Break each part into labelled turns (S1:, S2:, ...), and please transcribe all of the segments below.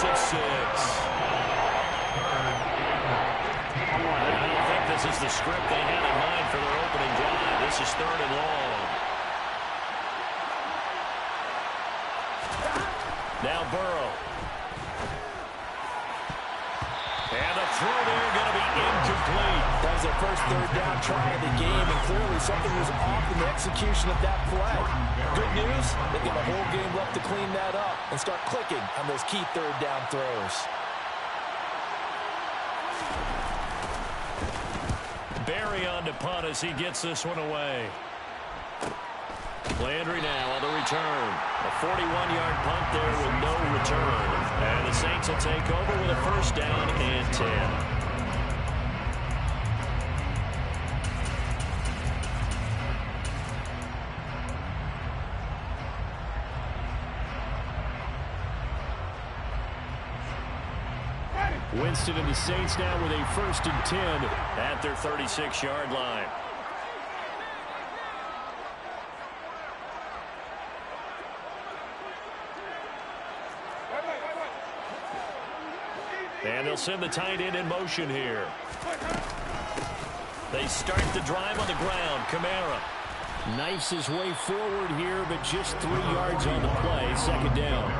S1: loss of 6. I don't think this is the script they had in mind for their opening drive. This is 3rd and long. Now Burrow. And the throw there going to be incomplete.
S2: That was their first 3rd down try of the game, and clearly something was off in the execution of that play. Good news, they get a whole game left to clean that up and start clicking on those key 3rd down throws.
S1: Barry on to punt as he gets this one away. Landry now on the return. A 41-yard punt there with no return. And the Saints will take over with a 1st down and 10. Winston and the Saints now with a 1st and 10 at their 36-yard line. And they'll send the tight end in motion here. They start the drive on the ground. Kamara knifes his way forward here, but just 3 yards on the play. 2nd down.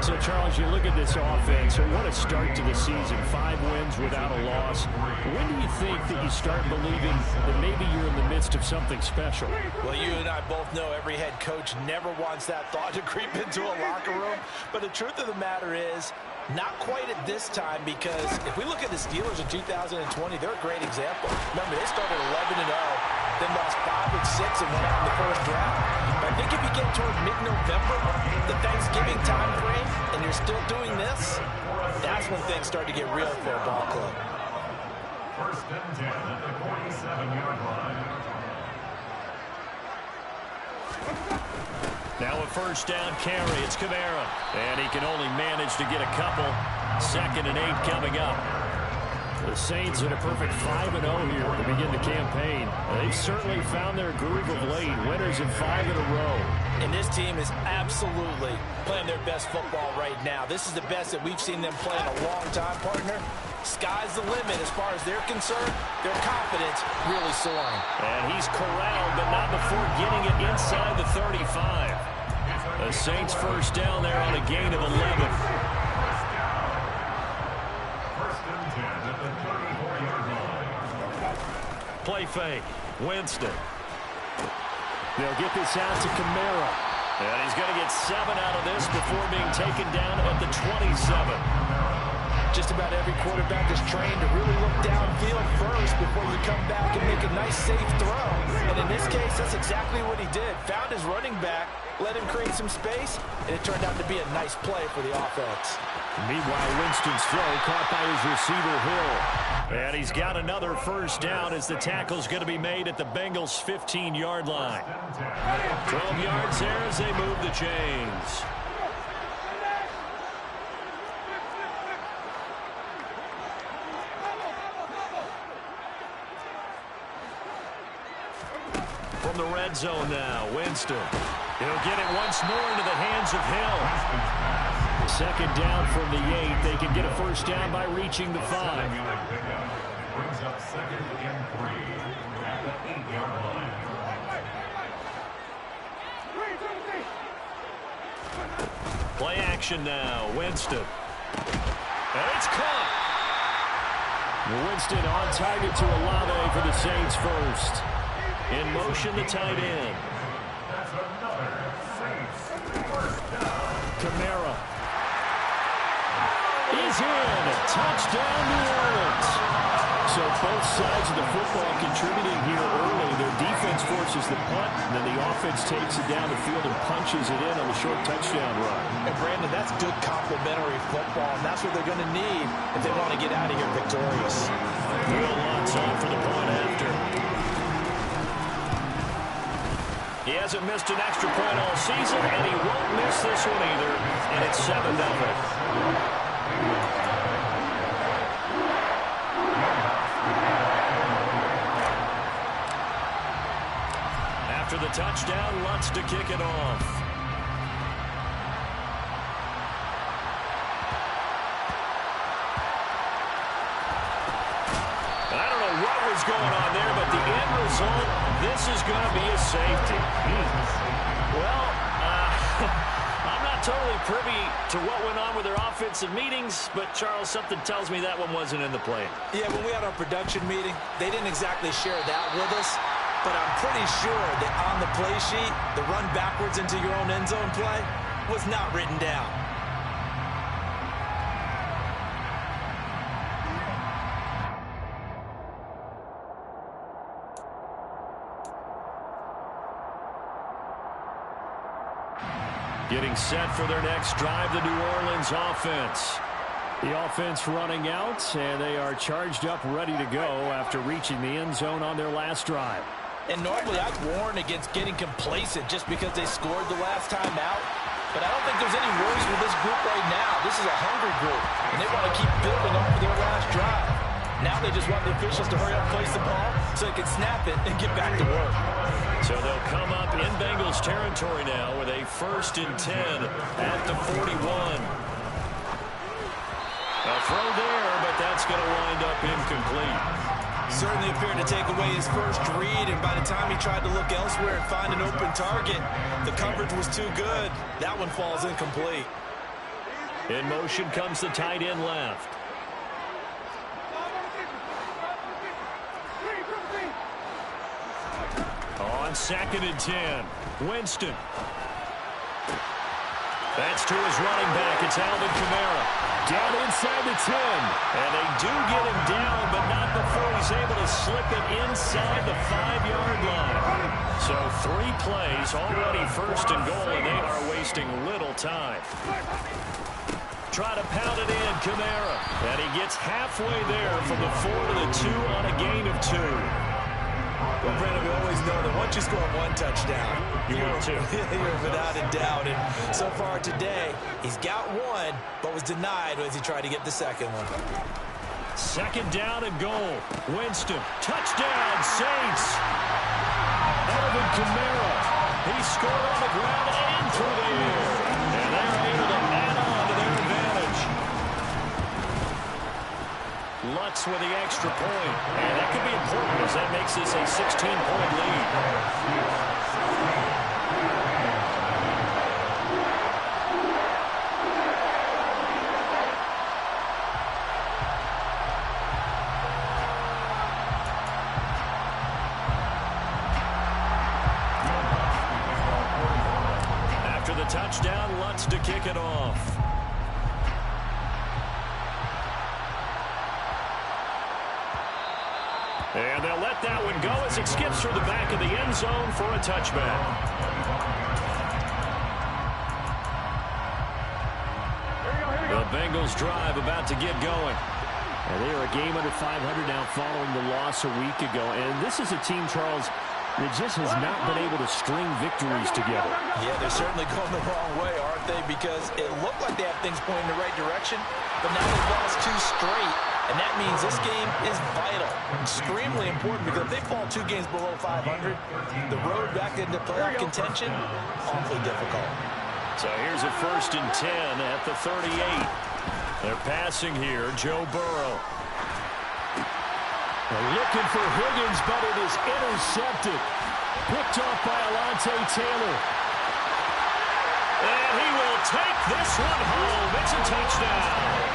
S1: So, Charles, you look at this offense, what a start to the season. 5 wins without a loss. When do you think that you start believing that maybe you're in the midst of something special?
S2: Well, you and I both know every head coach never wants that thought to creep into a locker room. But the truth of the matter is, not quite at this time, because if we look at the Steelers in 2020, they're a great example. Remember, they started 11-0, then lost 5 and 6 and went out in the 1st round. But I think if you get toward mid-November, the Thanksgiving time frame, and you're still doing this, that's when things start to get real for a ball club.
S3: 1st and 10 at the 47-yard line.
S1: Now a 1st down carry. It's Kamara. And he can only manage to get a couple. 2nd and 8 coming up. The Saints in a perfect 5-0 here to begin the campaign. They've certainly found their groove of late. Winners in 5 in a row.
S2: And this team is absolutely playing their best football right now. This is the best that we've seen them play in a long time, partner. Sky's the limit as far as they're concerned. Their confidence really soaring.
S1: And he's corralled, but not before getting it inside the 35. The Saints 1st down there on a gain of 11. Play fake. Winston.
S4: They'll get this out to Kamara.
S1: And he's going to get 7 out of this before being taken down at the 27.
S2: Just about every quarterback is trained to really look downfield first before you come back and make a nice, safe throw. And in this case, that's exactly what he did. Found his running back, let him create some space, and it turned out to be a nice play for the offense.
S1: Meanwhile, Winston's throw caught by his receiver, Hill. And he's got another 1st down as the tackle's going to be made at the Bengals' 15-yard line. 12 yards there as they move the chains. From the red zone now, Winston. He'll get it once more into the hands of Hill. 2nd down from the 8. They can get a 1st down by reaching the 5.
S3: Brings up 2nd and 3 at the 8-yard line.
S1: Play action now, Winston. And it's caught. Winston on target to Olave for the Saints 1st. In motion, the tight end.
S3: That's another Saints 1st down.
S1: Kamara is in. Touchdown, New Orleans.
S4: So both sides of the football contributing here early. Their defense forces the punt, and then the offense takes it down the field and punches it in on the short touchdown run.
S2: And Brandon, that's good complementary football, and that's what they're going to need if they want to get out of here victorious.
S1: Will Lutz on for the point after. He hasn't missed an extra point all season, and he won't miss this one either, and it's 7-0. After the touchdown, Lutz to kick it off. what was going on there, but the end result, this is going to be a safety. Well, I'm not totally privy to what went on with their offensive meetings, but, Charles, something tells me that one wasn't in the play.
S2: Yeah, when we had our production meeting, they didn't exactly share that with us, but I'm pretty sure that on the play sheet, the run backwards into your own end zone play was not written down.
S1: Getting set for their next drive, the New Orleans offense. The offense running out, and they are charged up, ready to go after reaching the end zone on their last drive.
S2: And normally I'd warn against getting complacent just because they scored the last time out. But I don't think there's any worries with this group right now. This is a hungry group, and they want to keep building off of their last drive. Now they just want the officials to hurry up and place the ball so they can snap it and get back to work.
S1: So they'll come up in Bengals territory now with a 1st and 10 at the 41. A throw there, but that's going to wind up incomplete.
S2: Certainly appeared to take away his first read, and by the time he tried to look elsewhere and find an open target, the coverage was too good. That one falls incomplete.
S1: In motion comes the tight end left. On 2nd and 10, Winston. That's to his running back. It's Alvin Kamara. Down inside the 10. And they do get him down, but not before he's able to slip it inside the 5-yard line. So 3 plays, already 1st and goal, and they are wasting little time. Try to pound it in, Kamara. And he gets halfway there from the 4 to the 2 on a gain of 2.
S2: Well, Brandon, we always know that once you score 1 touchdown,
S1: you're
S2: without a doubt. And so far today, he's got 1, but was denied as he tried to get the second one.
S1: 2nd down and goal. Winston, touchdown, Saints. Alvin Kamara, he scored on the ground and through the air. And they're able to add on to their advantage. Lutz with the extra point. And that could be important as that makes this a 16-point lead. After the touchdown, Lutz to kick it off. And they'll let that one go as it skips through the back of the end zone for a touchback. The Bengals drive about to get going. And they are a game under 500 now following the loss a week ago. And this is a team, Charles, that just has not been able to string victories together.
S2: Yeah, they're certainly going the wrong way, aren't they? Because it looked like they have things pointing in the right direction, but now they've lost 2 straight. And that means this game is vital, extremely important, because if they fall 2 games below 500, the road back into playoff contention, awfully difficult.
S1: So here's a 1st and 10 at the 38. They're passing here, Joe Burrow. They're looking for Higgins, but it is intercepted. Picked off by Alontae Taylor. And he will take this one home. It's a touchdown.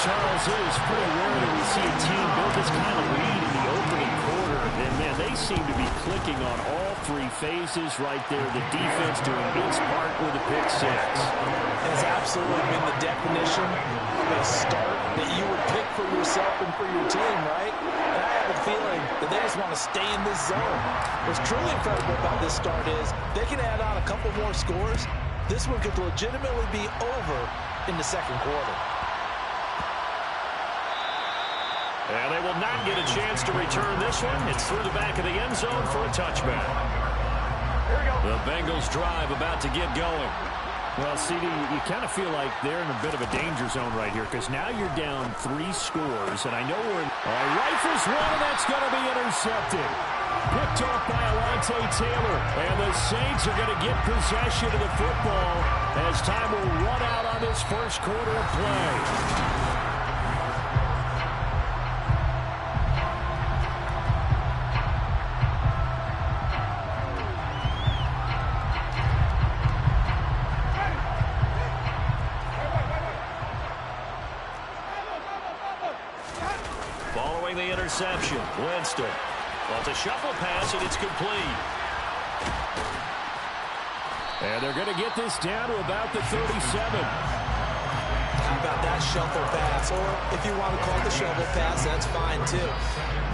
S1: Charles, it is pretty rare that we see a team build this kind of lead in the opening quarter. And, man, they seem to be clicking on all 3 phases right there. The defense doing its part with a pick 6.
S2: It's absolutely been the definition of a start that you would pick for yourself and for your team, right? And I have a feeling that they just want to stay in this zone. What's truly incredible about this start is they can add on a couple more scores. This one could legitimately be over in the 2nd quarter.
S1: And they will not get a chance to return this one. It's through the back of the end zone for a touchback. The Bengals drive about to get going. Well, CD, you kind of feel like they're in a bit of a danger zone right here because now you're down 3 scores, and I know we're in... Rifles one, and that's going to be intercepted. Picked off by Alontae Taylor, and the Saints are going to get possession of the football as time will run out on this 1st quarter of play. interception. Winston. Well, it's a shuffle pass, and it's complete. And they're going to get this down to about the 37.
S2: How about that shuffle pass? Or if you want to call it the shovel pass, that's fine too.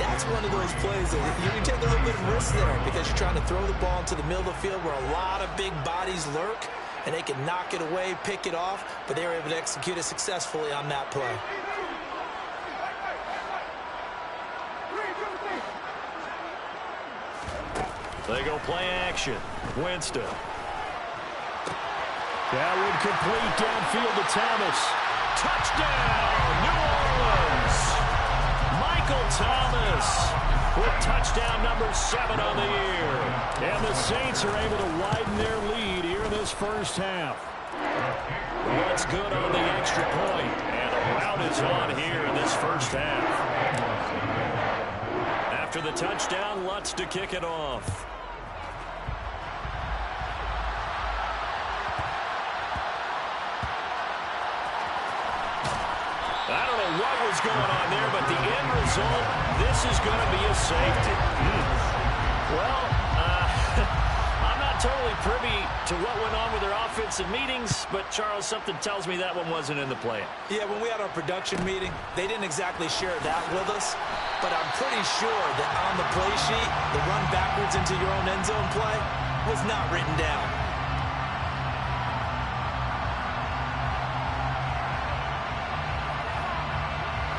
S2: That's one of those plays that you can take a little bit of risk there because you're trying to throw the ball into the middle of the field where a lot of big bodies lurk, and they can knock it away, pick it off, but they were able to execute it successfully on that play.
S1: They go play action. Winston. That would complete downfield to Thomas. Touchdown, New Orleans. Michael Thomas with touchdown number 7 on the year. And the Saints are able to widen their lead here in this first half. What's good on the extra point? And a rout is on here in this first half. After the touchdown, Lutz to kick it off. I don't know what was going on there, but the end result, this is going to be a safety. Well, I'm not totally privy to what went on with their offensive meetings, but, Charles, something tells me that one wasn't in the plan.
S2: Yeah, when we had our production meeting, they didn't exactly share that with us, but I'm pretty sure that on the play sheet, the run backwards into your own end zone play was not written down.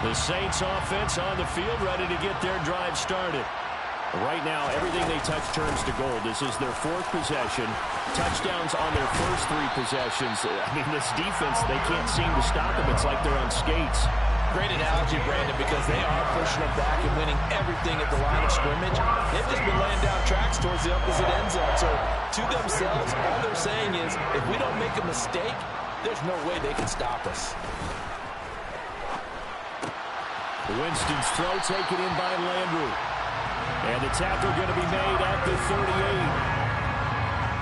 S1: The Saints offense on the field, ready to get their drive started. Right now, everything they touch turns to gold. This is their 4th possession. Touchdowns on their first 3 possessions. I mean, this defense, they can't seem to stop them. It's like they're on skates.
S2: Great analogy, Brandon, because they are pushing them back and winning everything at the line of scrimmage. They've just been laying down tracks towards the opposite end zone. So, to themselves, all they're saying is, if we don't make a mistake, there's no way they can stop us.
S1: Winston's throw taken in by Landry. And the tackle going to be made at the 38.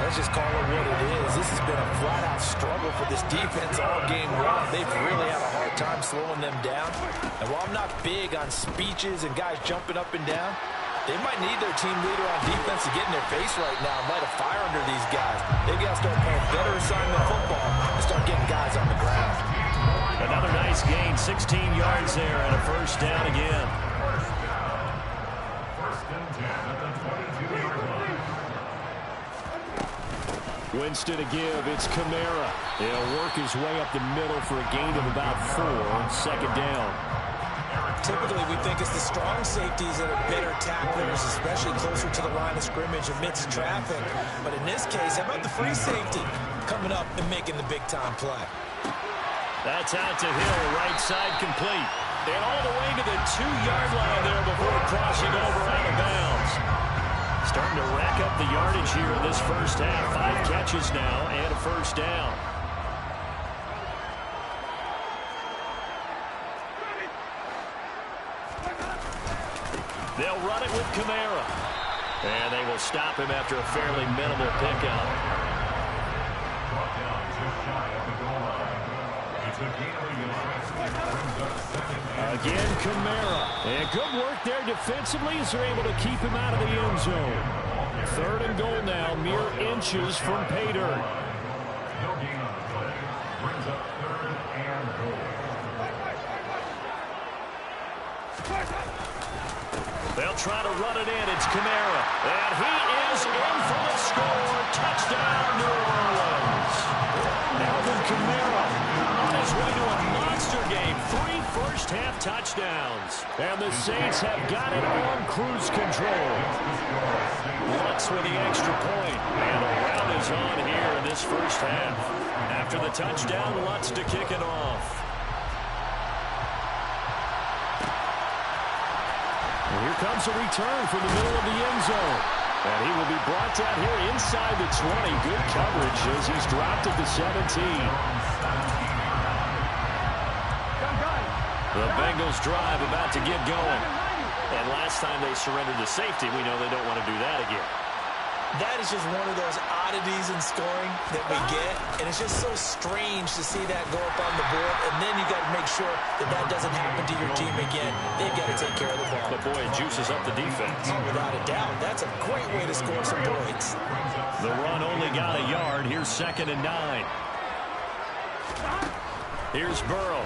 S2: Let's just call it what it is. This has been a flat-out struggle for this defense all game long. They've really had a hard time slowing them down. And while I'm not big on speeches and guys jumping up and down, they might need their team leader on defense to get in their face right now and light a fire under these guys. They've got to start playing better assignment football and start getting guys on the ground.
S1: Another nice gain, 16 yards there, and a first down again.
S3: First and 10 at the 22-yard line.
S1: Winston to give. It's Kamara. He'll work his way up the middle for a gain of about 4. Second down.
S2: Typically, we think it's the strong safeties that are better tacklers, especially closer to the line of scrimmage amidst traffic. But in this case, how about the free safety coming up and making the big-time play?
S1: That's out to Hill, right side complete. And all the way to the 2-yard line there before crossing over out of bounds. Starting to rack up the yardage here in this first half. 5 catches now and a first down. They'll run it with Kamara. And they will stop him after a fairly minimal pickup.
S3: Brought down just shy of the goal line. It's a gain of a yard. Brings up second and
S1: Again, Kamara. And good work there defensively as they're able to keep him out of the end zone. 3rd and goal now, mere inches from pay dirt.
S3: no gain on the play. Brings up 3rd and goal.
S1: They'll try to run it in. It's Kamara. And he is in for the score. Touchdown, New Orleans. Alvin Kamara on his way to a monster game. 3 first-half touchdowns. And the Saints have got it on cruise control. Lutz with the extra point. And a rout is on here in this first half. After the touchdown, Lutz to kick it off. And here comes a return from the middle of the end zone. And he will be brought down here inside the 20. Good coverage as he's dropped at the 17. The Bengals drive about to get going. And last time they surrendered to safety, we know they don't want to do that again.
S2: That is just one of those oddities in scoring that we get, and it's just so strange to see that go up on the board, and then you got to make sure that that doesn't happen to your team again. They've got to take care of the ball.
S1: But, boy, it juices up the defense.
S2: Oh, without a doubt. That's a great way to score some points.
S1: The run only got a yard. Here's 2nd and 9. Here's Burrow.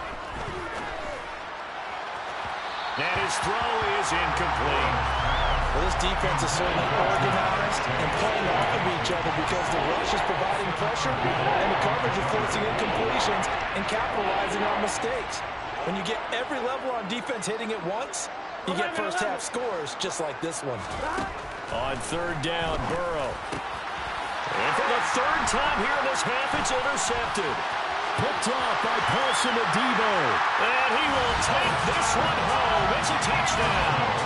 S1: And his throw is incomplete.
S2: Well, this defense is certainly organized and playing off of each other because the rush is providing pressure and the coverage is forcing incompletions and capitalizing on mistakes. When you get every level on defense hitting at once, you get first-half scores just like this one.
S1: On 3rd down, Burrow. And for the 3rd time here in this half, it's intercepted. Picked off by Paulson Adebo. And he will take this one home. It's a touchdown.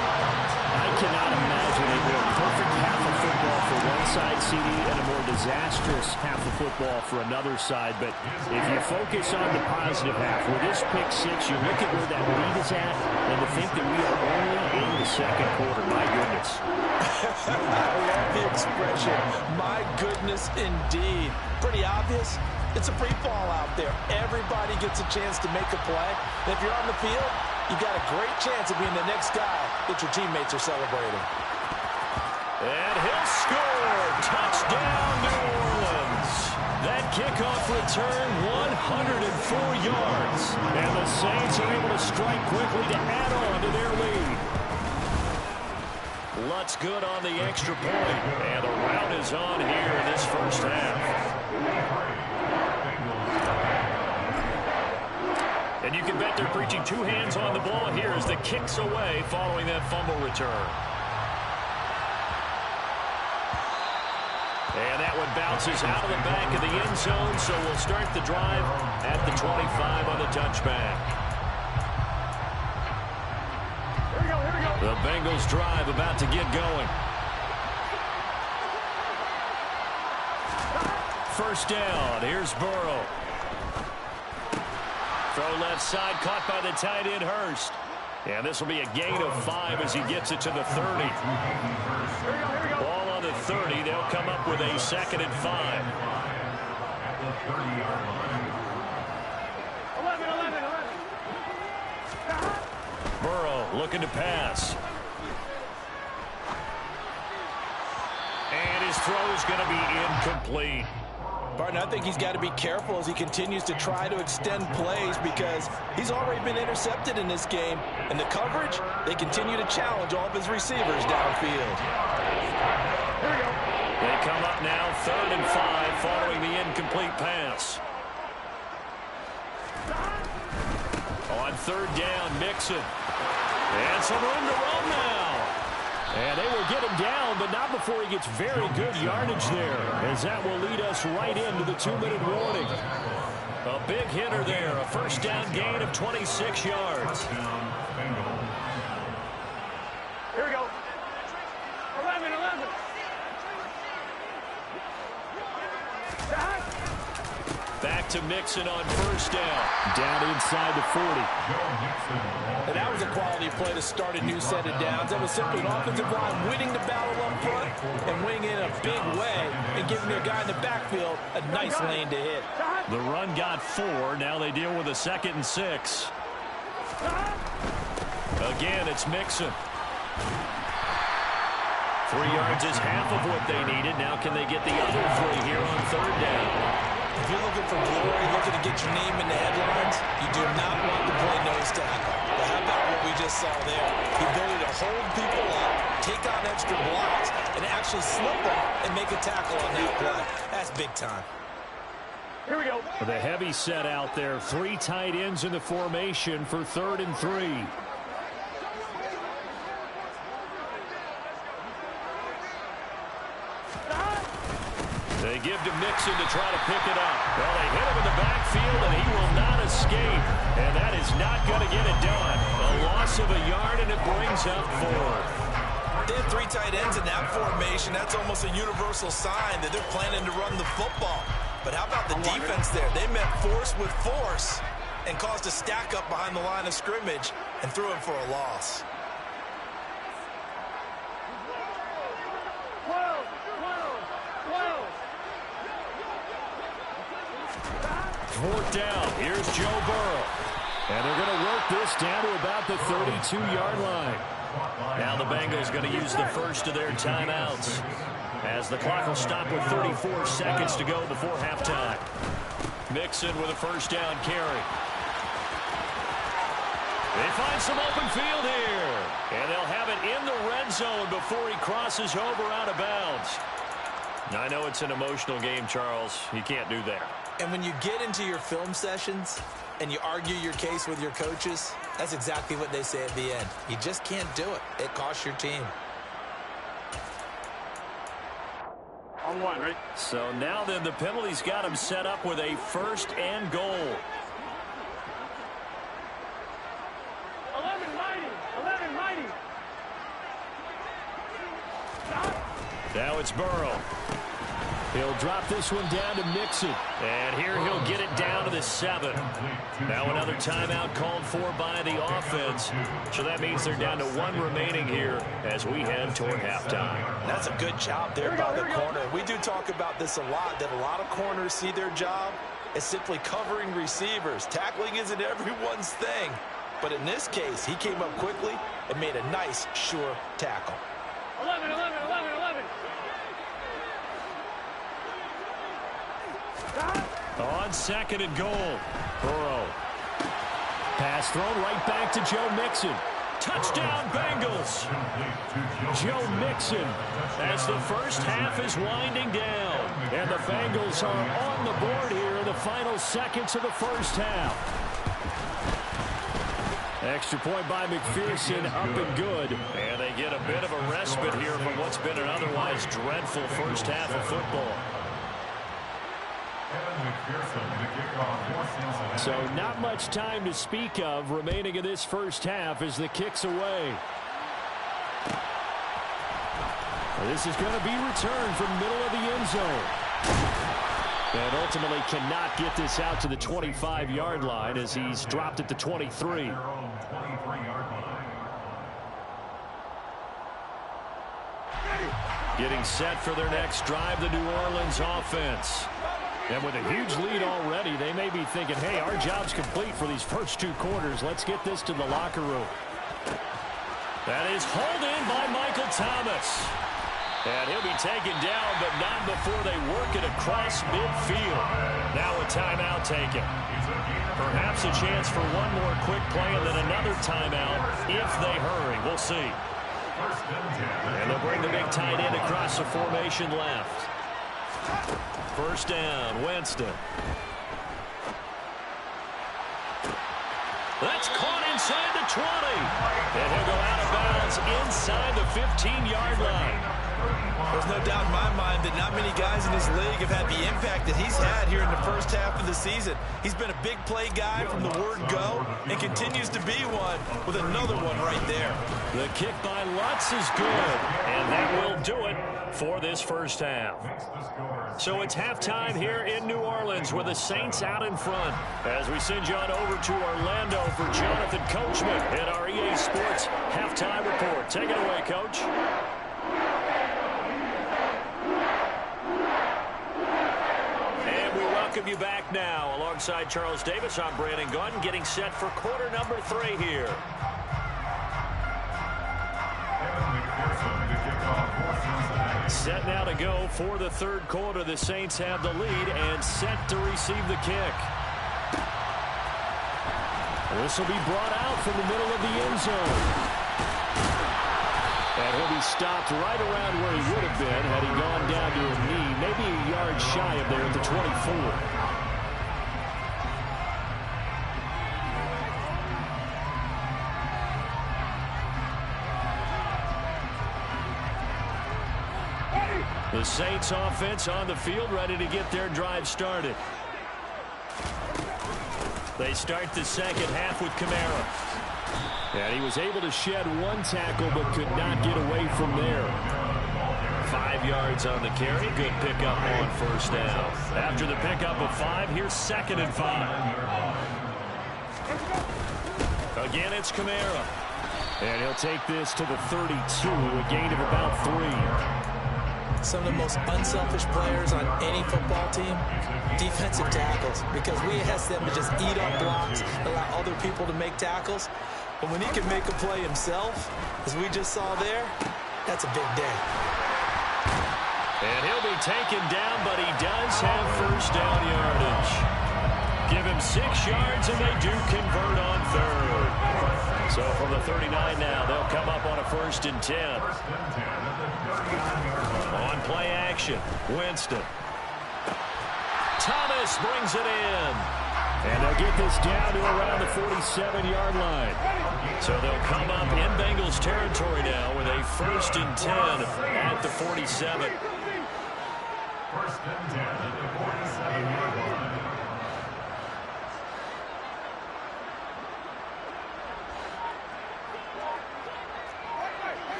S1: I cannot imagine a more perfect half of football for one side, CD, and a more disastrous half of football for another side. But if you focus on the positive half, with this pick six, you look at where that lead is at, and to think that we are only in the 2nd quarter. My goodness.
S2: I love the expression. My goodness, indeed. Pretty obvious. It's a free fall out there. Everybody gets a chance to make a play. And if you're on the field, you've got a great chance of being the next guy that your teammates are celebrating.
S1: And he'll score. Touchdown, New Orleans. That kickoff return, 104 yards. And the Saints are able to strike quickly to add on to their lead. Lutz good on the extra point. And the rout is on here in this first half. And you can bet they're preaching 2 hands on the ball here as the kick's away following that fumble return. And that one bounces out of the back of the end zone, so we'll start the drive at the 25 on the touchback.
S5: Here we go.
S1: The Bengals drive about to get going. First down, here's Burrow. Throw left side, caught by the tight end, Hurst. And this will be a gain of 5 as he gets it to the 30. Ball on the 30. They'll come up with a 2nd and 5.
S5: 11.
S1: Burrow looking to pass. And his throw is going to be incomplete.
S2: Barton, I think he's got to be careful as he continues to try to extend plays because he's already been intercepted in this game. And the coverage, they continue to challenge all of his receivers downfield.
S1: They come up now 3rd and 5 following the incomplete pass. On 3rd down, Mixon. And some room to run now. And they will get him down, but not before he gets very good yardage there, as that will lead us right into the 2-minute warning. A big hitter there, a first down gain of 26 yards.
S5: Here we go. 11.
S1: Back to Mixon on first down. Down inside the 40.
S2: And that was a quality play to start a new set of downs. That was simply an offensive line winning the battle up front and winning in a big way and giving their guy in the backfield a nice lane to hit.
S1: The run got 4. Now they deal with a 2nd and 6. Again, it's Mixon. 3 yards is half of what they needed. Now can they get the other 3 here on 3rd down?
S2: If you're looking for glory, looking to get your name in the headlines, you do not want to play nose tackle. But how about what we just saw there? The ability to hold people up, take on extra blocks, and actually slip them and make a tackle on that play. That's big time.
S5: Here we go.
S1: The heavy set out there. 3 tight ends in the formation for 3rd and 3. They give to Mixon to try to pick it up. Well, they hit him in the backfield, and he will not escape. And that is not going to get it done. A loss of a yard, and it brings up 4.
S2: They have 3 tight ends in that formation. That's almost a universal sign that they're planning to run the football. But how about the defense there? They met force with force and caused a stack up behind the line of scrimmage and threw him for a loss.
S5: 12.
S1: fourth down. Here's Joe Burrow. And they're going to work this down to about the 32-yard line. Now the Bengals going to use the first of their timeouts, as the clock will stop with 34 seconds to go before halftime. Mixon with a first down carry. They find some open field here. And they'll have it in the red zone before he crosses over out of bounds. Now, I know it's an emotional game, Charles. You can't do that.
S2: And when you get into your film sessions and you argue your case with your coaches, that's exactly what they say at the end. You just can't do it. It costs your team.
S5: On one, right?
S1: So now then the penalty's got him set up with a first and goal.
S5: 11 mighty. 11 mighty.
S1: Now it's Burrow. He'll drop this one down to Mixon. And here he'll get it down to the 7. Now another timeout called for by the offense. So that means they're down to 1 remaining here as we head toward halftime.
S2: That's a good job there by the corner. We do talk about this a lot, that a lot of corners see their job as simply covering receivers. Tackling isn't everyone's thing. But in this case, he came up quickly and made a nice, sure tackle.
S5: 11, 11, 11, 11.
S1: On second and goal, Burrow. Pass thrown right back to Joe Mixon. Touchdown, Bengals. Joe Mixon as the first half is winding down. And the Bengals are on the board here in the final seconds of the first half. Extra point by McPherson, up and good. And they get a bit of a respite here from what's been an otherwise dreadful first half of football. So not much time to speak of remaining in this first half as the kick's away. This is going to be returned from middle of the end zone. And ultimately cannot get this out to the 25-yard line as he's dropped at the 23. Getting set for their next drive, the New Orleans offense. And with a huge lead already, they may be thinking, hey, our job's complete for these first 2 quarters. Let's get this to the locker room. That is hauled in by Michael Thomas. And he'll be taken down, but not before they work it across midfield. Now a timeout taken. Perhaps a chance for one more quick play and then another timeout if they hurry. We'll see. And they'll bring the big tight end across the formation left. First down, Winston. That's caught inside the 20. And he'll go out of bounds inside the 15-yard line.
S2: There's no doubt in my mind that not many guys in this league have had the impact that he's had here in the first half of the season. He's been a big play guy from the word go and continues to be one with another one right there.
S1: The kick by Lutz is good, and that will do it for this first half. So it's halftime here in New Orleans with the Saints out in front. As we send you on over to Orlando for Jonathan Coachman at our EA Sports Halftime Report. Take it away, Coach. And we welcome you back now. Alongside Charles Davis, I'm Brandon Gaudin, getting set for quarter number 3 here. Set now to go for the third quarter. The Saints have the lead and set to receive the kick. This will be brought out from the middle of the end zone. And he'll be stopped right around where he would have been had he gone down to a knee, maybe a yard shy of there at the 24. The Saints offense on the field, ready to get their drive started. They start the second half with Kamara. And he was able to shed 1 tackle but could not get away from there. 5 yards on the carry. Good pickup on first down. After the pickup of 5, here's 2nd and 5. Again, it's Kamara. And he'll take this to the 32, a gain of about 3.
S2: some of the most unselfish players on any football team? Defensive tackles, because we ask them to just eat up blocks, allow other people to make tackles. But when he can make a play himself, as we just saw there, that's a big day.
S1: And he'll be taken down, but he does have first down yardage. Give him 6 yards, and they do convert on third. So from the 39 now, they'll come up on a 1st and 10. On play action, Winston. Thomas brings it in. And they'll get this down to around the 47-yard line. So they'll come up in Bengals territory now with a 1st and 10 at the 47.
S3: 1st and 10 at the 47-yard line.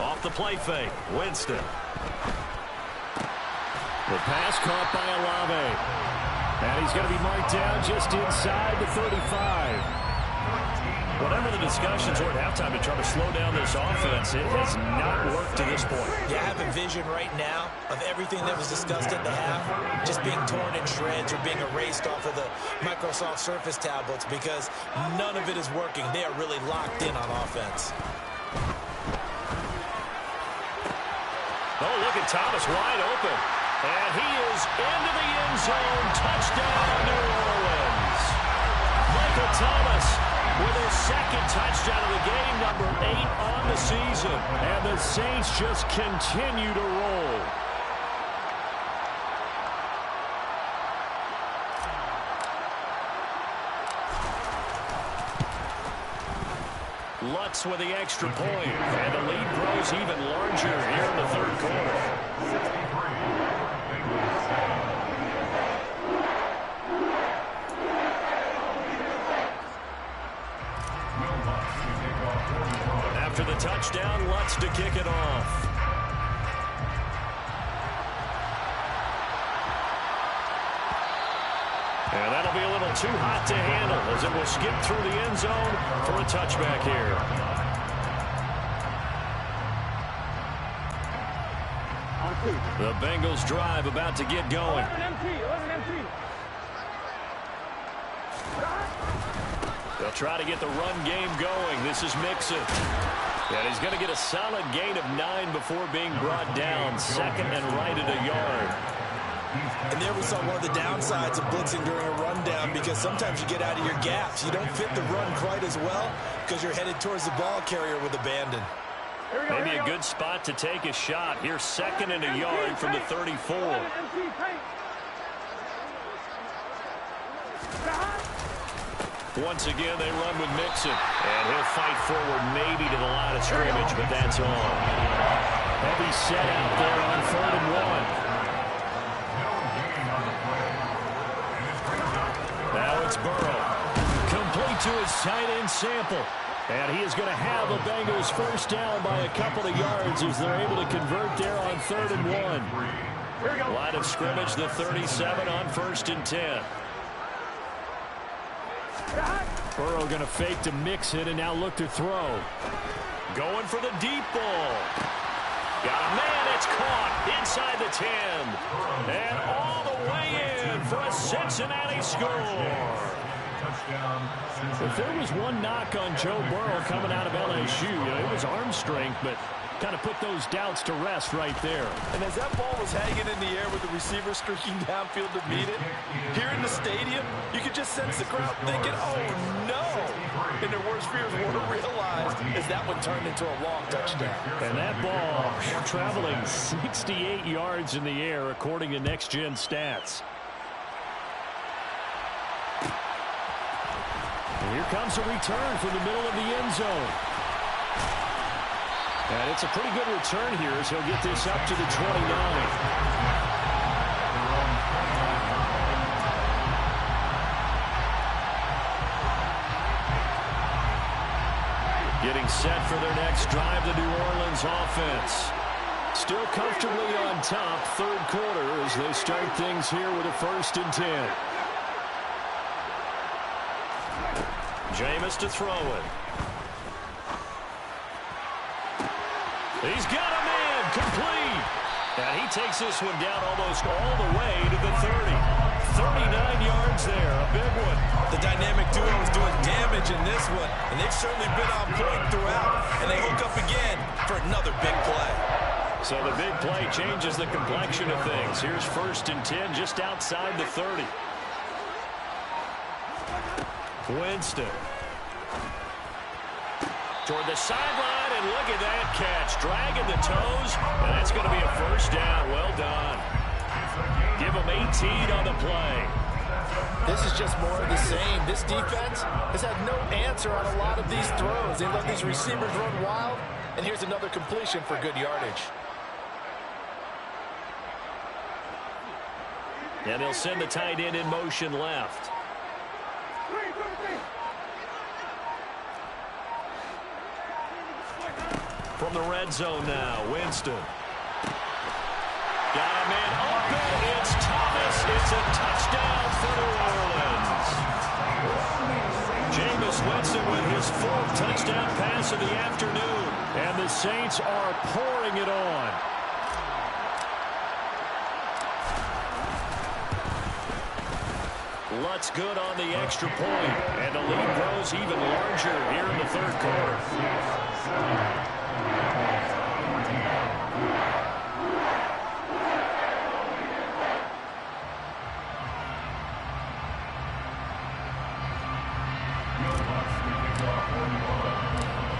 S1: Off the play fake, Winston. The pass caught by Olave. And he's going to be marked down just inside the 35. Whatever the discussions were at halftime to try to slow down this offense, it has not worked to this point.
S2: Yeah, I have a vision right now of everything that was discussed at the half just being torn in shreds or being erased off of the Microsoft Surface tablets because none of it is working. They are really locked in on offense.
S1: Oh, look at Thomas wide open. And he is into the end zone. Touchdown, New Orleans. Michael Thomas with his 2nd touchdown of the game, number 8 on the season. And the Saints just continue to roll. Lutz with the extra point. And the lead grows even larger here in the 3rd quarter. After the touchdown, Lutz to kick it off. And that'll be a little too hot to handle as it will skip through the end zone for a touchback here. The Bengals drive about to get going.
S5: 11 empty.
S1: They'll try to get the run game going. This is Mixon. And he's going to get a solid gain of 9 before being brought down. 2nd and right at a yard.
S2: And there we saw one of the downsides of blitzing during a rundown because sometimes you get out of your gaps. You don't fit the run quite as well because you're headed towards the ball carrier with abandon.
S1: Maybe a good spot to take a shot. Here's 2nd and a yard from the 34. Once again, they run with Mixon. And he'll fight forward maybe to the line of scrimmage, but that's all. Heavy set out there on 3rd and 1. Now it's Burrow. Complete to his tight end Sample. And he is going to have a Bengals 1st down by a couple of yards as they're able to convert there on 3rd and 1. Line of scrimmage, the 37 on 1st and 10. Burrow going to fake to Mixon and now look to throw. Going for the deep ball. Got a man, it's caught inside the 10. And all the way in for a Cincinnati score. If there was one knock on Joe Burrow coming out of LSU, it was arm strength, but kind of put those doubts to rest right there.
S2: And as that ball was hanging in the air with the receiver streaking downfield to meet it, here in the stadium, you could just sense the crowd thinking, oh, no. And their worst fears weren't realized as that one turned into a long touchdown.
S1: And that ball traveling 68 yards in the air, according to Next Gen Stats. And here comes a return from the middle of the end zone. And it's a pretty good return here as he'll get this up to the 29. Getting set for their next drive, the New Orleans offense. Still comfortably on top, 3rd quarter as they start things here with a 1st and 10. Jameis to throw it. He's got him in. complete. And he takes this one down almost all the way to the 30. 39 yards there, a big one.
S2: The dynamic duo is doing damage in this one, and they've certainly been on point throughout. And they hook up again for another big play.
S1: So the big play changes the complexion of things. Here's 1st and 10 just outside the 30. Winston. Toward the sideline, and look at that catch. Dragging the toes, and that's going to be a 1st down. Well done. Give them 18 on the play.
S2: This is just more of the same. This defense has had no answer on a lot of these throws. They let these receivers run wild, and here's another completion for good yardage.
S1: And they'll send the tight end in motion left. From the red zone now, Winston. Got a man open. It's Thomas. It's a touchdown for New Orleans. Jameis Winston with his 4th touchdown pass of the afternoon. And the Saints are pouring it on. Lutz good on the extra point. And the lead grows even larger here in the 3rd quarter.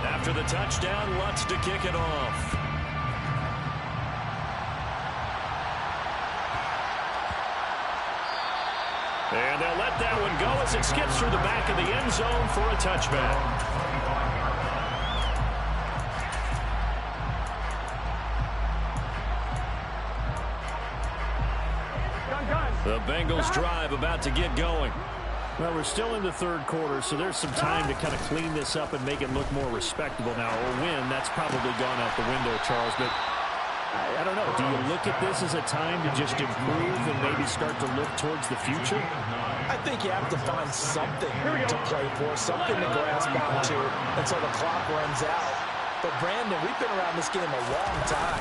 S1: After the touchdown, Lutz to kick it off. And they'll let that one go as it skips through the back of the end zone for a touchback. The Bengals drive about to get going.
S4: Well, we're still in the 3rd quarter, so there's some time to kind of clean this up and make it look more respectable. Now, a win, that's probably gone out the window, Charles, but I don't know. Do you look at this as a time to just improve and maybe start to look towards the future?
S2: I think you have to find something to play for, something to grasp onto until the clock runs out. But, Brandon, we've been around this game a long time.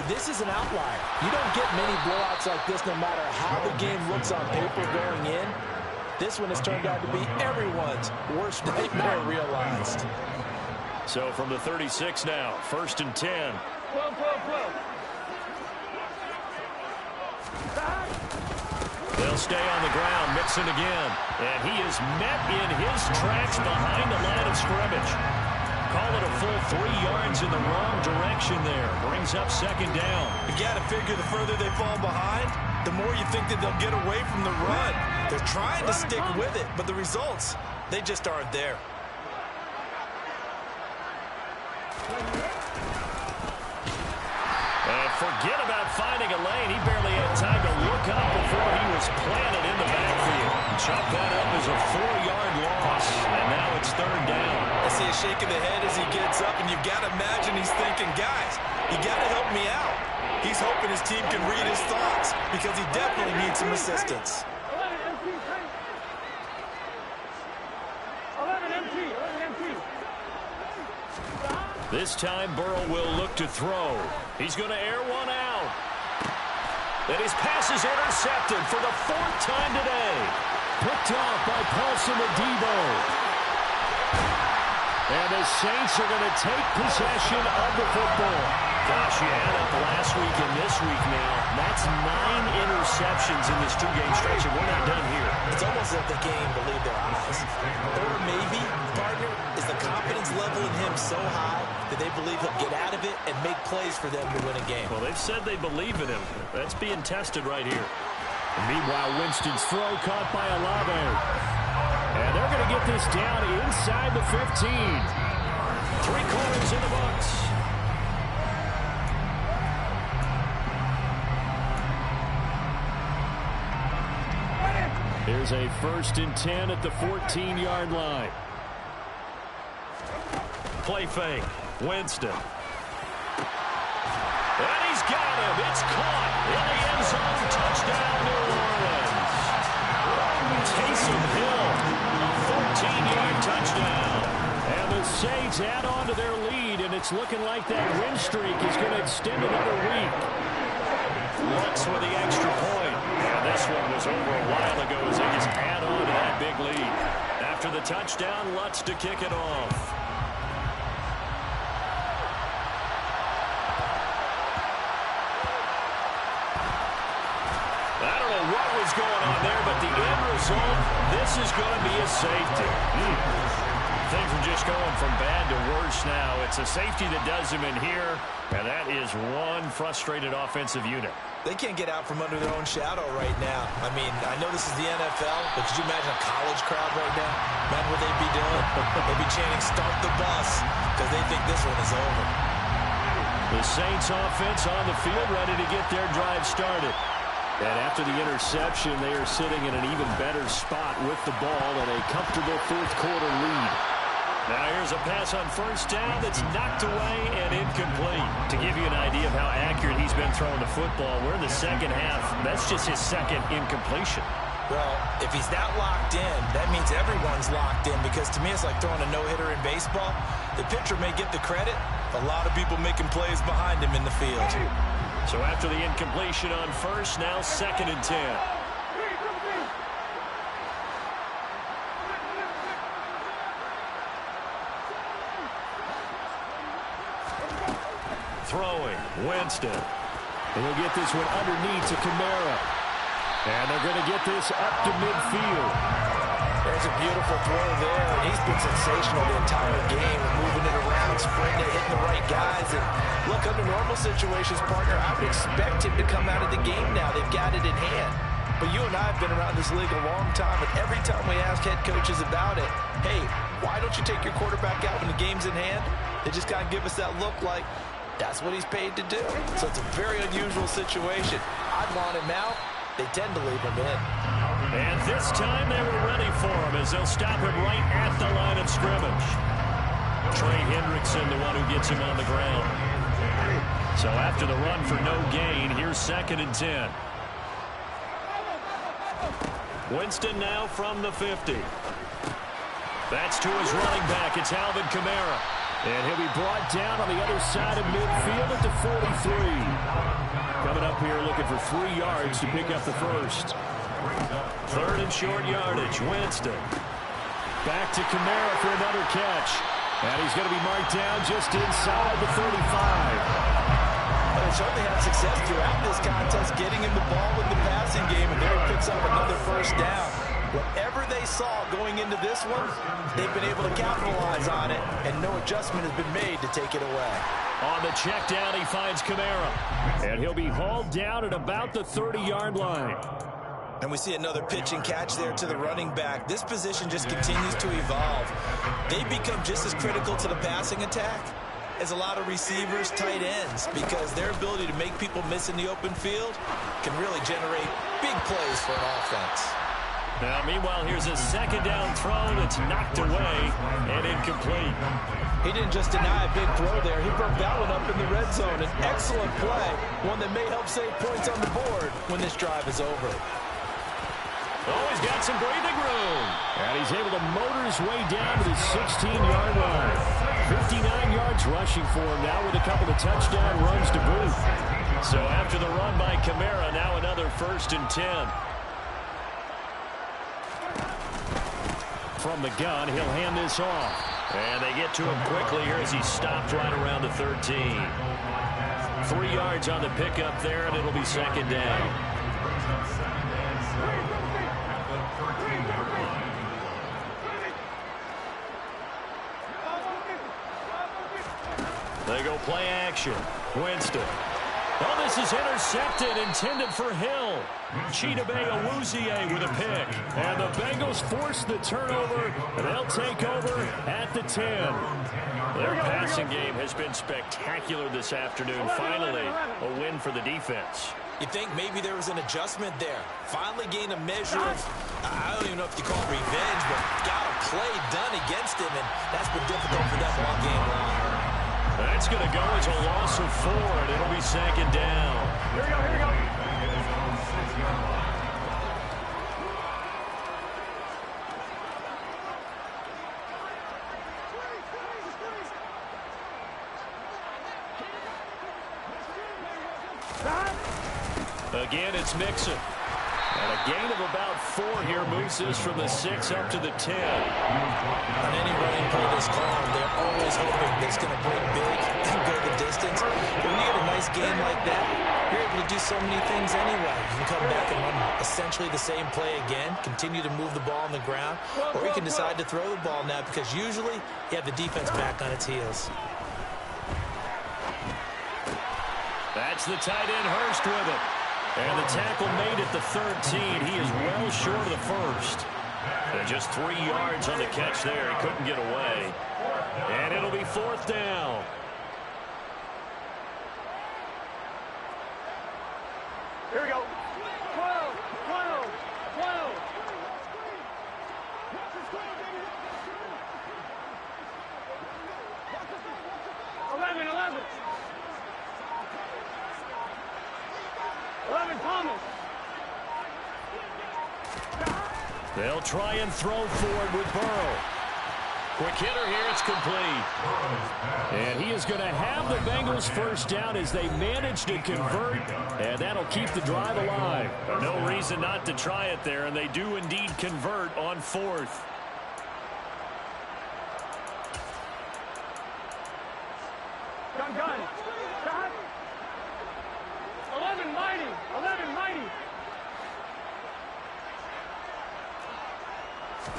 S2: This is an outlier. You don't get many blowouts like this no matter how the game looks on paper going in. This one has turned out to be everyone's worst nightmare realized.
S1: So from the 36 now, 1st and 10. They'll stay on the ground, Mixon again. And he is met in his tracks behind the line of scrimmage. Call it a full 3 yards in the wrong direction there. Brings up 2nd down.
S2: You got to figure the further they fall behind, the more you think that they'll get away from the run. They're trying to stick with it, but the results, they just aren't there.
S1: And forget about finding a lane. He barely had time to look up before he was planted in the backfield. Chop that up as a 4-yard loss, and now it's 3rd down.
S2: I see a shake of the head as he gets up, and you've got to imagine he's thinking, guys, you got to help me out. He's hoping his team can read his thoughts because he definitely needs some assistance.
S5: 11 MT.
S1: This time Burrow will look to throw. He's going to air one out. And his pass is intercepted for the 4th time today. Picked off by Paulson Adebo. And the Saints are going to take possession of the football. Gosh, you add up last week and this week now. That's 9 interceptions in this 2-game stretch, and we're not done here.
S2: It's almost as if the game believed their eyes. Or maybe, partner, is the confidence level in him so high that they believe he'll get out of it and make plays for them to win a game.
S1: Well, they've said they believe in him. That's being tested right here. And meanwhile, Winston's throw caught by Olave. And they're going to get this down inside the 15. 3 quarters in the books. Here's a 1st and 10 at the 14-yard line. Play fake. Winston. And he's got him. It's caught in the end zone. Touchdown, New Orleans. Taysom Hill, a 14-yard touchdown. And the Saints add on to their lead
S4: and it's looking like that win streak is going to extend another week.
S1: Lutz with the extra point. And this one was over a while ago as they just add on to that big lead. After the touchdown, Lutz to kick it off. I don't know what was going on there, but the end result, this is going to be a safety. Things are just going from bad to worse now. It's a safety that does him in here, and that is one frustrated offensive unit.
S2: They can't get out from under their own shadow right now. I mean, I know this is the NFL, but could you imagine a college crowd right now? Imagine what they'd be doing. They'd be chanting, "Start the bus," because they think this one is over.
S4: The Saints offense on the field ready to get their drive started. And after the interception, they are sitting in an even better spot with the ball and a comfortable fourth quarter lead.
S1: Now here's a pass on first down that's knocked away and incomplete. To give you an idea of how accurate he's been throwing the football, we're in the second half. That's just his second incompletion.
S2: Well, if he's not locked in, that means everyone's locked in, because to me it's like throwing a no-hitter in baseball. The pitcher may get the credit, a lot of people making plays behind him in the field.
S1: So after the incompletion on first, now 2nd and 10. Throwing, Winston.
S4: And he'll get this one underneath to Kamara. And they're going to get this up to midfield.
S2: There's a beautiful throw there. He's been sensational the entire game, moving it around, sprinting it, hitting the right guys. And look, under normal situations, partner, I would expect him to come out of the game now. They've got it in hand. But you and I have been around this league a long time, and every time we ask head coaches about it, hey, why don't you take your quarterback out when the game's in hand? They just kind of give us that look like that's what he's paid to do. So it's a very unusual situation. I'd want him out. They tend to leave him in.
S1: And this time they were ready for him as they'll stop him right at the line of scrimmage. Trey Hendrickson, the one who gets him on the ground. So after the run for no gain, here's 2nd and 10. Winston now from the 50. That's to his running back. It's Alvin Kamara.
S4: And he'll be brought down on the other side of midfield at the 43. Coming up here looking for 3 yards to pick up the first.
S1: 3rd and short yardage. Winston.
S4: Back to Kamara for another catch. And he's going to be marked down just inside the 35.
S2: But they certainly had success throughout this contest, getting him the ball in the passing game, and there he picks up another first down. Whatever they saw going into this one, they've been able to capitalize on it, and no adjustment has been made to take it away.
S1: On the check down, he finds Kamara.
S4: And he'll be hauled down at about the 30-yard line.
S2: And we see another pitch and catch there to the running back. This position just continues to evolve. They become just as critical to the passing attack as a lot of receivers, tight ends, because their ability to make people miss in the open field can really generate big plays for an offense.
S1: Now, meanwhile, here's a 2nd down throw that's knocked away and incomplete.
S2: He didn't just deny a big throw there. He broke that one up in the red zone. An excellent play, one that may help save points on the board when this drive is over.
S1: Oh, he's got some breathing room.
S4: And he's able to motor his way down to the 16-yard line. 59 yards rushing for him now with a couple of touchdown runs to boot.
S1: So after the run by Kamara, now another 1st and 10.
S4: From the gun, he'll hand this off.
S1: And they get to him quickly here as he stopped right around the 13. 3 yards on the pickup there, and it'll be 2nd down. They go play action. Winston. Oh, this is intercepted, intended for Hill. Chidobe Awuzie with a pick.
S4: And the Bengals force the turnover, and they'll take over at the 10.
S1: Their passing game has been spectacular this afternoon. Finally, a win for the defense.
S2: You think maybe there was an adjustment there. Finally gained a measure of, I don't even know if you call it revenge, but got a play done against him, and that's been difficult for them all game long.
S1: That's going to go as a loss of 4, and it'll be 2nd down.
S5: Here we go, here we go.
S1: Again, it's Mixon. And a gain of about 4 here moves this from the 6 up to the 10.
S2: On any running play this call, they're always hoping that it's going to break big and go the distance. But when you get a nice game like that, you're able to do so many things anyway. You can come back and run essentially the same play again, continue to move the ball on the ground, or you can decide to throw the ball now because usually you have the defense back on its heels.
S1: That's the tight end Hurst with it. And the tackle made at the 13. He is well short of the first. And just 3 yards on the catch there. He couldn't get away. And it'll be 4th down.
S5: Here we go. 12, 12, 12. 11, 11. 11, Thomas.
S1: They'll try and throw forward with Burrow. Quick hitter here, it's complete. And he is going to have the Bengals first down as they manage to convert, and that'll keep the drive alive. No reason not to try it there, and they do indeed convert on 4th.
S5: Gun. Shot. 11, mighty. 11, mighty.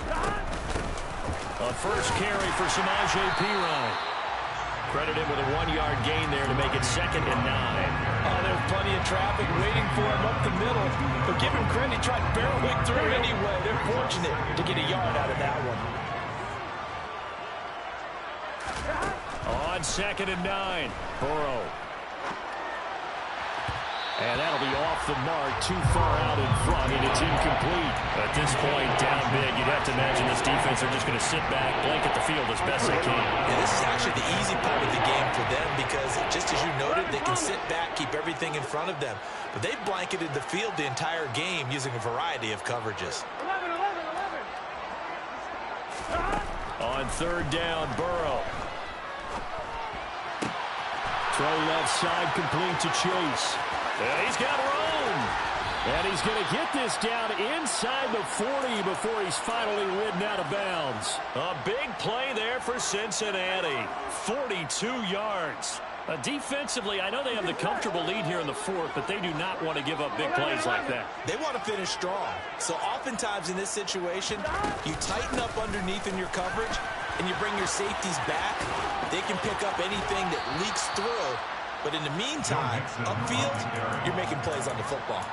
S5: Shot.
S1: A first carry for Samaje Perine. Credit him with a 1-yard gain there to make it 2nd and 9.
S2: Oh, there's plenty of traffic waiting for him up the middle. But give him credit, he tried barreling through anyway. They're fortunate to get a yard out of that one.
S1: On 2nd and 9, Burrow. And that'll be off the mark, too far out in front, and it's incomplete. At this point, down big, you'd have to imagine this defense are just going to sit back, blanket the field as best they can.
S2: Yeah, this is actually the easy part of the game for them because, just as you noted, they can sit back, keep everything in front of them. But they've blanketed the field the entire game using a variety of coverages.
S5: 11, 11, 11.
S1: On 3rd down, Burrow. Throw left side, complete to Chase. And he's got room. And he's going to get this down inside the 40 before he's finally ridden out of bounds. A big play there for Cincinnati. 42 yards. Defensively, I know they have the comfortable lead here in the 4th, but they do not want to give up big plays like that.
S2: They want to finish strong. So oftentimes in this situation, you tighten up underneath in your coverage, and you bring your safeties back. They can pick up anything that leaks through. But in the meantime, upfield, you're making plays on the football.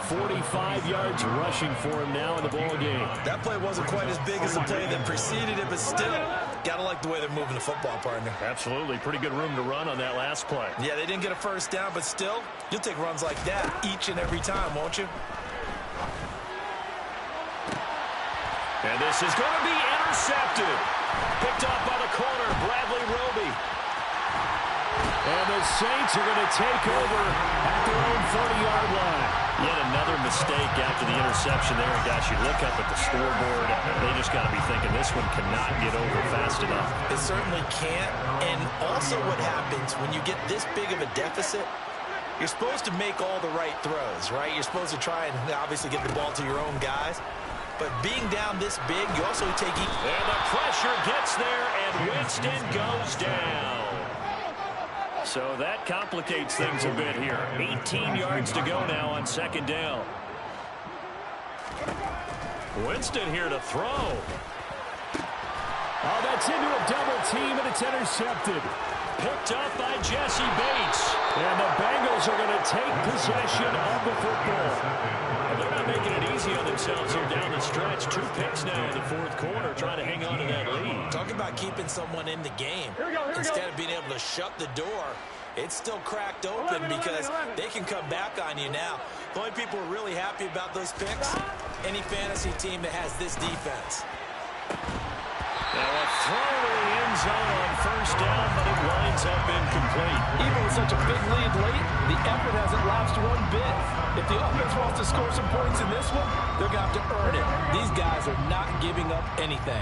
S1: 45 yards rushing for him now in the ball game.
S2: That play wasn't quite as big as the play that preceded it, but still, got to like the way they're moving the football, partner.
S1: Absolutely. Pretty good room to run on that last play.
S2: Yeah, they didn't get a first down, but still, you'll take runs like that each and every time, won't you?
S1: And this is going to be intercepted. Picked off by the corner, Bradley Roby. And the Saints are going to take over at their own 40-yard line. Yet another mistake after the interception there. And gosh, you look up at the scoreboard, they just got to be thinking this one cannot get over fast enough.
S2: It certainly can't. And also what happens when you get this big of a deficit, you're supposed to make all the right throws, right? You're supposed to try and obviously get the ball to your own guys. But being down this big, you also take...
S1: And the pressure gets there, and Winston goes down. So that complicates things a bit here. 18 yards to go now on 2nd down. Winston here to throw. Oh, that's into a double team, and it's intercepted. Picked up by Jesse Bates. And the Bengals are going to take possession of the football. They're not making it easy on themselves here down the stretch. 2 picks now in the 4th quarter, trying to hang on to that lead.
S2: Talk about keeping someone in the game. Instead of being able to shut the door, it's still cracked open because they can come back on you now. The only people who are really happy about those picks, any fantasy team that has this defense.
S1: Now a throw to the end zone on 1st down, but it winds up incomplete.
S2: Even with such a big lead late, the effort hasn't lapsed one bit. If the offense wants to score some points in this one, they're going to have to earn it. These guys are not giving up anything.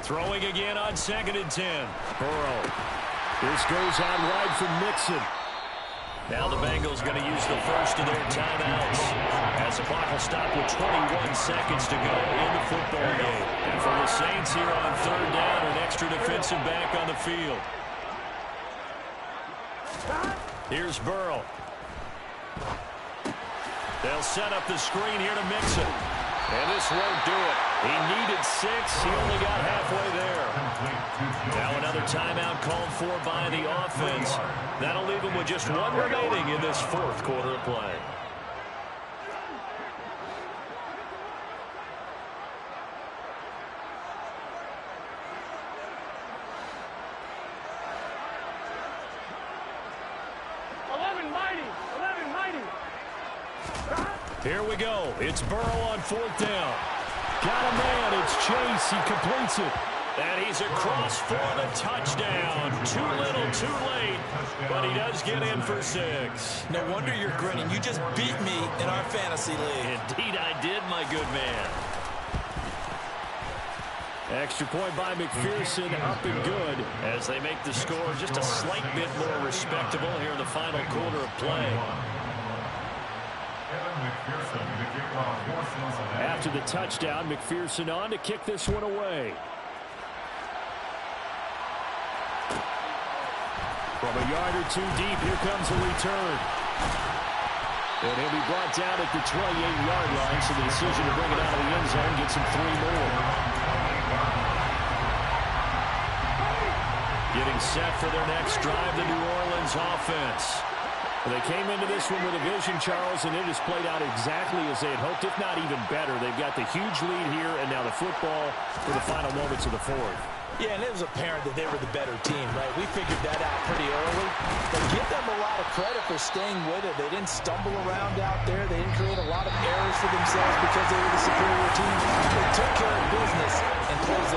S1: Throwing again on 2nd and 10. Burrow. This goes out wide from Mixon. Now the Bengals going to use the first of their timeouts as the clock will stop with 21 seconds to go in the football game. And for the Saints here on third down, an extra defensive back on the field. Here's Burrow. They'll set up the screen here to Mixon. And this won't do it. He needed 6. He only got halfway there. Now another timeout called for by the offense. That'll leave him with just one remaining in this fourth quarter of play. Here we go. It's Burrow on fourth down. Got a man. It's Chase. He completes it. And he's across for the touchdown. Too little, too late. But he does get in for 6.
S2: No wonder you're grinning. You just beat me in our fantasy league.
S1: Indeed I did, my good man. Extra point by McPherson, up and good as they make the score just a slight bit more respectable here in the final quarter of play. After the touchdown, McPherson on to kick this one away. From a yard or two deep, here comes a return. And he'll be brought down at the 28-yard line, so the decision to bring it out of the end zone gets him 3 more. Getting set for their next drive, the New Orleans offense. Well, they came into this one with a vision, Charles, and it has played out exactly as they had hoped, if not even better. They've got the huge lead here, and now the football for the final moments of the fourth.
S2: Yeah, and it was apparent that they were the better team, right? We figured that out pretty early. But give them a lot of credit for staying with it. They didn't stumble around out there. They didn't create a lot of errors for themselves because they were the superior team. They took care of business and closed them.